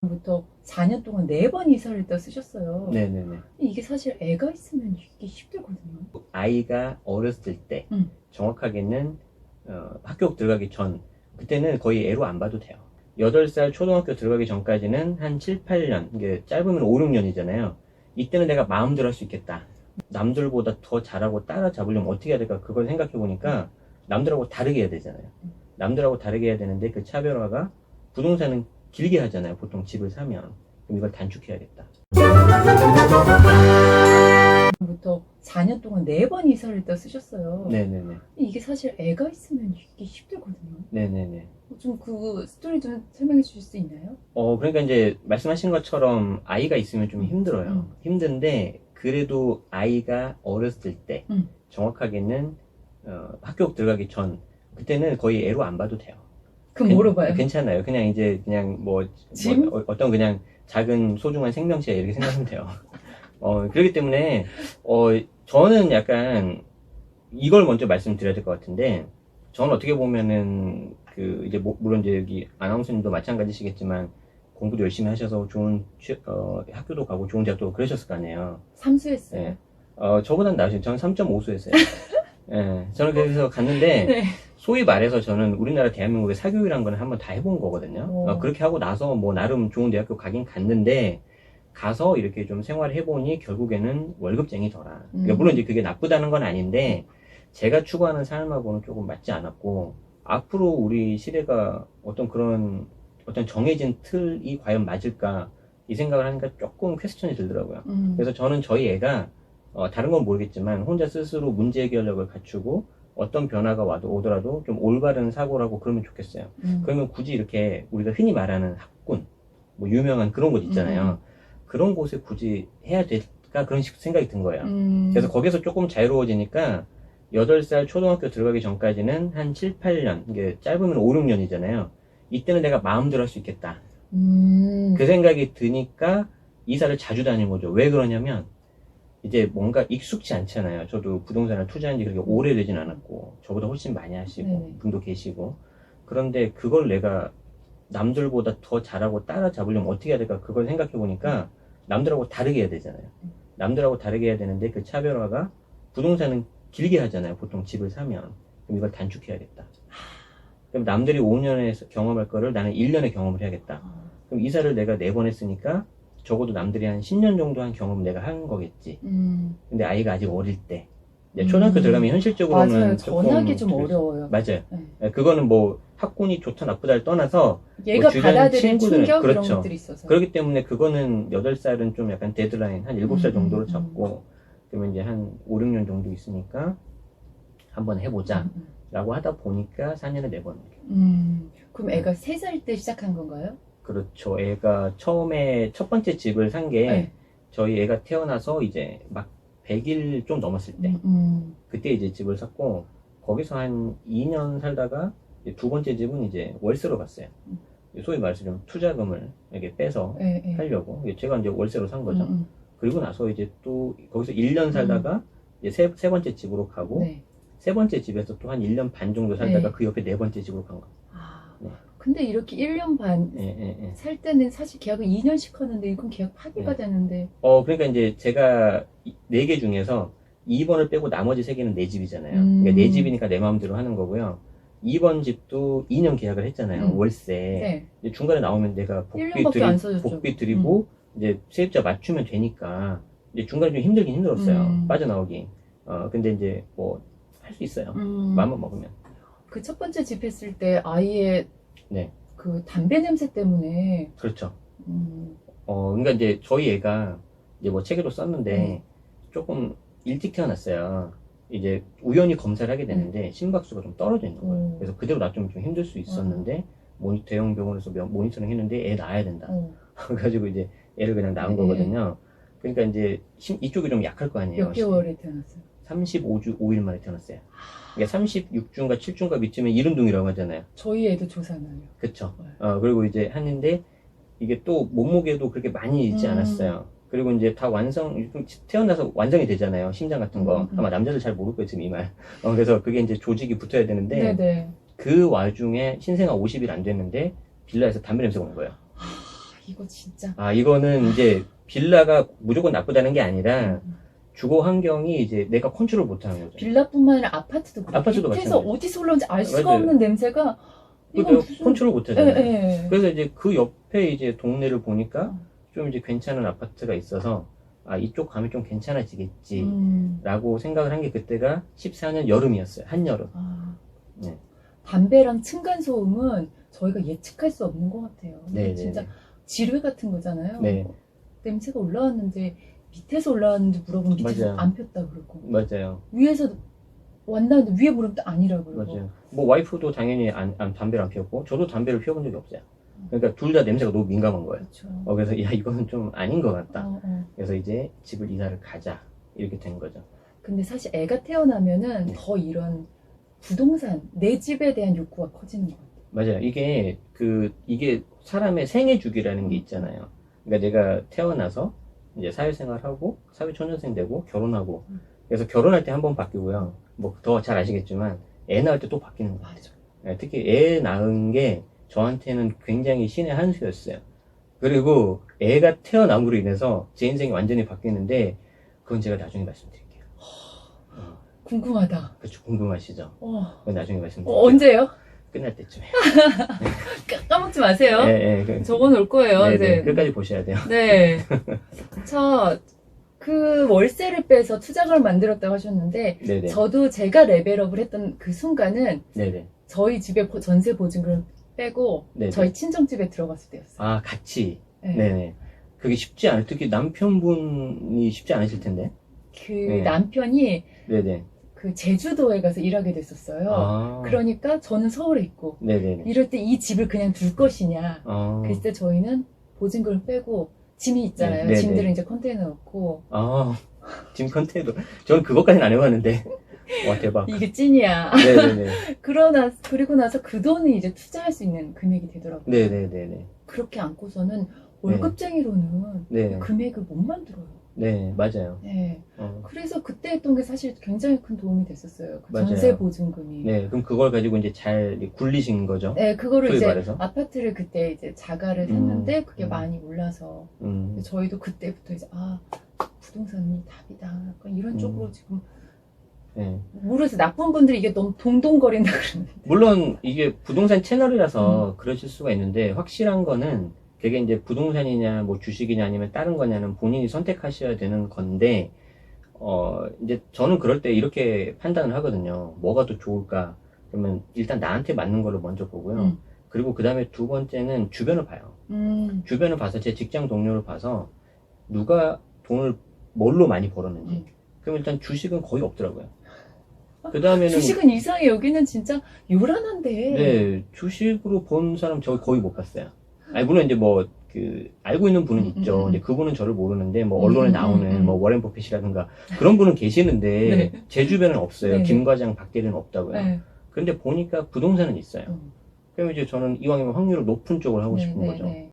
부터 4년 동안 4번 이사를 했다 쓰셨어요. 네네네. 이게 사실 애가 있으면 이게 힘들거든요. 아이가 어렸을 때, 음. 정확하게는 학교 들어가기 전, 그때는 거의 애로 안 봐도 돼요. 8살 초등학교 들어가기 전까지는 한 7, 8년, 이게 짧으면 5, 6년이잖아요. 이때는 내가 마음대로 할 수 있겠다. 남들보다 더 잘하고 따라잡으려면 어떻게 해야 될까? 그걸 생각해 보니까 남들하고 다르게 해야 되잖아요. 남들하고 다르게 해야 되는데 그 차별화가 부동산은 길게 하잖아요. 보통 집을 사면. 그럼 이걸 단축해야겠다. 부터 4년 동안 4번 이사를 했다 쓰셨어요. 네네네. 이게 사실 애가 있으면 이게 힘들거든요. 네네네. 좀 그 스토리 좀 설명해 주실 수 있나요? 그러니까 이제 말씀하신 것처럼 아이가 있으면 좀 힘들어요. 힘든데 그래도 아이가 어렸을 때, 정확하게는 학교 들어가기 전, 그때는 거의 애로 안 봐도 돼요. 그럼 뭐로 봐요? 괜찮아요. 그냥 이제 그냥 짐? 어떤 그냥 작은 소중한 생명체 이렇게 생각하면 돼요. 그렇기 때문에 저는 약간 이걸 먼저 말씀드려야 될 것 같은데, 저는 어떻게 보면은 이제 물론 이제 여기 아나운서님도 마찬가지시겠지만 공부도 열심히 하셔서 좋은 학교도 가고 좋은 대학도 그러셨을 거 아니에요. 삼수했어요. 예. 저보단 나으신, 저는 3.5수였어요. 예. 저는 그래서 갔는데, 네. 소위 말해서 저는 우리나라 대한민국의 사교육이라는 거는 한번 다 해본 거거든요. 그렇게 하고 나서 뭐 나름 좋은 대학교 가긴 갔는데, 가서 이렇게 좀 생활해보니 결국에는 월급쟁이더라. 그러니까 물론 이제 그게 나쁘다는 건 아닌데, 제가 추구하는 삶하고는 조금 맞지 않았고, 앞으로 우리 시대가 어떤 정해진 틀이 과연 맞을까, 이 생각을 하니까 조금 퀘스천이 들더라고요. 그래서 저는 저희 애가, 다른 건 모르겠지만, 혼자 스스로 문제 해결력을 갖추고, 어떤 변화가 오더라도 좀 올바른 사고라고 그러면 좋겠어요. 그러면 굳이 이렇게 우리가 흔히 말하는 학군, 뭐 유명한 그런 곳 있잖아요. 그런 곳에 굳이 해야 될까? 그런 생각이 든 거예요. 그래서 거기서 조금 자유로워지니까 8살 초등학교 들어가기 전까지는 한 7, 8년, 이게 짧으면 5, 6년이잖아요. 이때는 내가 마음대로 할 수 있겠다. 그 생각이 드니까 이사를 자주 다닌 거죠. 왜 그러냐면 이제 뭔가 익숙치 않잖아요. 저도 부동산을 투자한 지 그렇게 오래되진 않았고, 저보다 훨씬 많이 하시고 분도 계시고, 그런데 그걸 내가 남들보다 더 잘하고 따라잡으려면 어떻게 해야 될까? 그걸 생각해 보니까 남들하고 다르게 해야 되잖아요. 남들하고 다르게 해야 되는데 그 차별화가 부동산은 길게 하잖아요. 보통 집을 사면. 그럼 이걸 단축해야겠다. 그럼 남들이 5년에 경험할 거를 나는 1년에 경험을 해야겠다. 그럼 이사를 내가 4번 했으니까 적어도 남들이 한 10년 정도 한 경험 내가 한 거겠지. 근데 아이가 아직 어릴 때. 이제 초등학교 들어가면 현실적으로는 맞아요. 전하기 좀 어려워요. 맞아요. 네. 그거는 뭐 학군이 좋다 나쁘다를 떠나서 얘가 주변 받아들일 충격 이런 그렇죠. 것들이 있어서. 그렇기 때문에 그거는 8살은 좀 약간 데드라인 한 7살 정도로 잡고, 그러면 이제 한 5, 6년 정도 있으니까 한번 해보자 라고 하다 보니까 4년에 4번. 그럼 애가 3살 때 시작한 건가요? 그렇죠. 애가 처음에 첫 번째 집을 산 게 네. 저희 애가 태어나서 이제 막 100일 좀 넘었을 때, 그때 이제 집을 샀고, 거기서 한 2년 살다가 이제 두 번째 집은 이제 월세로 갔어요. 소위 말해서 좀 투자금을 이렇게 빼서 하려고. 제가 이제 월세로 산 거죠. 그리고 나서 이제 또 거기서 1년 살다가 이제 세 번째 집으로 가고, 세 번째 집에서 또 한 1년 반 정도 살다가 그 옆에 네 번째 집으로 간 거예요. 네. 근데 이렇게 1년 반 살 때는 사실 계약을 2년씩 하는데 이건 계약 파기가 되는데. 그러니까 이제 제가 4개 중에서 2번을 빼고 나머지 3개는 내 집이잖아요. 그러니까 내 집이니까 내 마음대로 하는 거고요. 2번 집도 2년 계약을 했잖아요. 월세. 이제 중간에 나오면 내가 복비 드리고 이제 세입자 맞추면 되니까 이제 중간에 좀 힘들긴 힘들었어요. 빠져나오기. 근데 이제 뭐 할 수 있어요. 마음만 먹으면. 그 첫 번째 집 했을 때 아이의 그 담배 냄새 때문에. 그렇죠. 그러니까 이제 저희 애가 이제 뭐 책에도 썼는데 조금 일찍 태어났어요. 이제 우연히 검사를 하게 되는데 심박수가 좀 떨어져 있는 거예요. 그래서 그대로 놔두면 좀 힘들 수 있었는데 대형 병원에서 모니터링 했는데 애 낳아야 된다. 그래가지고 이제 애를 그냥 낳은 거거든요. 그러니까 이제 이쪽이 좀 약할 거 아니에요. 몇 개월에 태어났어요? 35주 5일 만에 태어났어요. 그러니까 36주인가 7주인가 밑쯤에 이른둥이라고 하잖아요. 저희 애도 조사나요. 그쵸. 그리고 이제 하는데 이게 또 몸무게도 그렇게 많이 있지 않았어요. 그리고 이제 다 태어나서 완성이 되잖아요. 심장 같은 거. 아마 남자들 잘 모를 거예요, 지금 이 말. 그래서 그게 이제 조직이 붙어야 되는데, 그 와중에 신생아 50일 안 됐는데, 빌라에서 담배 냄새가 오는 거예요. 이거 진짜. 아, 이거는 이제 빌라가 무조건 나쁘다는 게 아니라 음. 주거 환경이 이제 내가 컨트롤 못하는 거죠. 빌라뿐만 아니라 아파트도 그래. 아파트도 밑에서 마찬가지예요. 어디서 올라온지 알 수가 맞아요. 없는 냄새가 이건 그것도 무슨 컨트롤 못하잖아요. 예, 예. 그래서 이제 그 옆에 이제 동네를 보니까 어. 좀 이제 괜찮은 아파트가 있어서 아, 이쪽 가면 좀 괜찮아지겠지 음. 라고 생각을 한 게 그때가 14년 여름이었어요. 한여름. 아. 네. 담배랑 층간소음은 저희가 예측할 수 없는 것 같아요. 네, 진짜 네, 지뢰 같은 거잖아요. 네. 냄새가 올라왔는데 밑에서 올라왔는지 물어보면 밑에서 맞아요. 안 폈다 그러고 맞아요. 위에서 왔나는데 위에 물으면 또 아니라 그러고. 맞아요. 뭐 와이프도 당연히 담배를 안 피웠고 저도 담배를 피워본 적이 없어요. 그러니까 둘 다 냄새가 너무 민감한 거예요. 그렇죠. 그래서 야, 이거는 좀 아닌 것 같다. 어. 그래서 이제 집을 이사를 가자 이렇게 된 거죠. 근데 사실 애가 태어나면은 네. 더 이런 부동산, 내 집에 대한 욕구가 커지는 것 같아요. 맞아요. 이게 사람의 생애 주기라는 게 있잖아요. 그러니까 내가 태어나서 이제 사회생활하고 사회초년생 되고 결혼하고 그래서 결혼할 때 한 번 바뀌고요. 뭐 더 잘 아시겠지만 애 낳을 때 또 바뀌는 것 같아요. 네, 특히 애 낳은 게 저한테는 굉장히 신의 한 수였어요. 그리고 애가 태어남으로 인해서 제 인생이 완전히 바뀌는데 그건 제가 나중에 말씀드릴게요. 궁금하다. 그렇죠. 궁금하시죠? 그건 나중에 말씀드릴게요. 언제요? 끝날 때쯤에. 까먹지 마세요. 네, 적어놓을 거예요. 네, 이제. 끝까지 보셔야 돼요. 네. 자, 그 월세를 빼서 투자금을 만들었다고 하셨는데, 네네. 저도 제가 레벨업을 했던 그 순간은 네네. 저희 집에 전세 보증금을 빼고 네네. 저희 친정집에 들어갔을 때였어요. 아, 같이. 네. 네네. 그게 쉽지 않을, 특히 남편분이 쉽지 않으실 텐데. 그 네. 남편이 네네. 그 제주도에 가서 일하게 됐었어요. 아. 그러니까 저는 서울에 있고, 네네네. 이럴 때 이 집을 그냥 둘 것이냐. 아. 그랬을 때 저희는 보증금을 빼고 짐이 있잖아요. 네, 네, 짐들을 네. 이제 컨테이너 넣고. 아. 짐 컨테이너. 저는 그것까지는 안 해봤는데. 와, 대박. 이게 찐이야. 네네네. 그리고 나서 그 돈을 이제 투자할 수 있는 금액이 되더라고요. 네네네네. 그렇게 안고서는 월급쟁이로는 네. 금액을 못 만들어요. 네, 맞아요. 네. 어. 그래서 그때 했던 게 사실 굉장히 큰 도움이 됐었어요. 그 맞아요. 전세 보증금이. 네, 그럼 그걸 가지고 이제 잘 굴리신 거죠? 네, 그거를 소위 이제 말해서? 아파트를 그때 이제 자가를 샀는데 그게 음. 많이 올라서 음. 저희도 그때부터 이제 부동산이 답이다. 약간 이런 쪽으로 지금 네. 모르겠어요. 나쁜 분들이 이게 너무 동동거린다 그러는데. 물론 이게 부동산 채널이라서 그러실 수가 있는데 확실한 거는 그게 이제 부동산이냐 뭐 주식이냐 아니면 다른 거냐는 본인이 선택하셔야 되는 건데 이제 저는 그럴 때 이렇게 판단을 하거든요. 뭐가 더 좋을까? 그러면 일단 나한테 맞는 걸로 먼저 보고요. 그리고 그 다음에 두 번째는 주변을 봐요. 주변을 봐서 제 직장 동료를 봐서 누가 돈을 뭘로 많이 벌었는지. 그럼 일단 주식은 거의 없더라고요. 그 다음에는 주식은 이상해. 여기는 진짜 요란한데. 네, 주식으로 본 사람 저 거의 못 봤어요. 아니, 물론 이제 뭐, 알고 있는 분은 있죠. 근데 그분은 저를 모르는데, 뭐, 언론에 나오는, 뭐, 워렌 버핏이라든가, 그런 분은 계시는데, 네. 제 주변은 없어요. 네. 김 과장, 박 대리는 없다고요. 네. 근데 보니까 부동산은 있어요. 그럼 이제 저는 이왕이면 확률을 높은 쪽을 하고 싶은 거죠. 네.